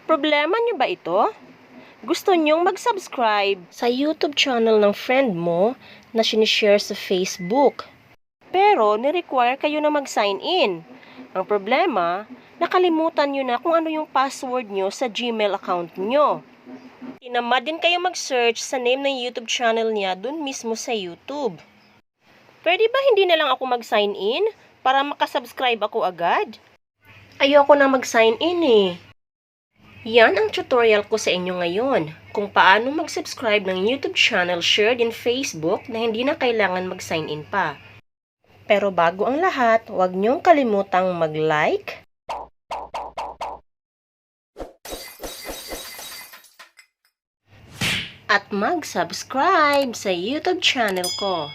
Problema niyo ba ito? Gusto niyong mag-subscribe sa YouTube channel ng friend mo na sinishare sa Facebook. Pero, ni-require kayo na mag-sign in. Ang problema, nakalimutan niyo na kung ano yung password niyo sa Gmail account niyo. Tinamad din kayo mag-search sa name ng YouTube channel niya dun mismo sa YouTube. Pwede ba hindi na lang ako mag-sign in para makasubscribe ako agad? Ayoko na mag-sign in eh. Yan ang tutorial ko sa inyo ngayon, kung paano mag-subscribe ng YouTube channel shared in Facebook na hindi na kailangan mag-sign in pa. Pero bago ang lahat, huwag niyong kalimutang mag-like, at mag-subscribe sa YouTube channel ko.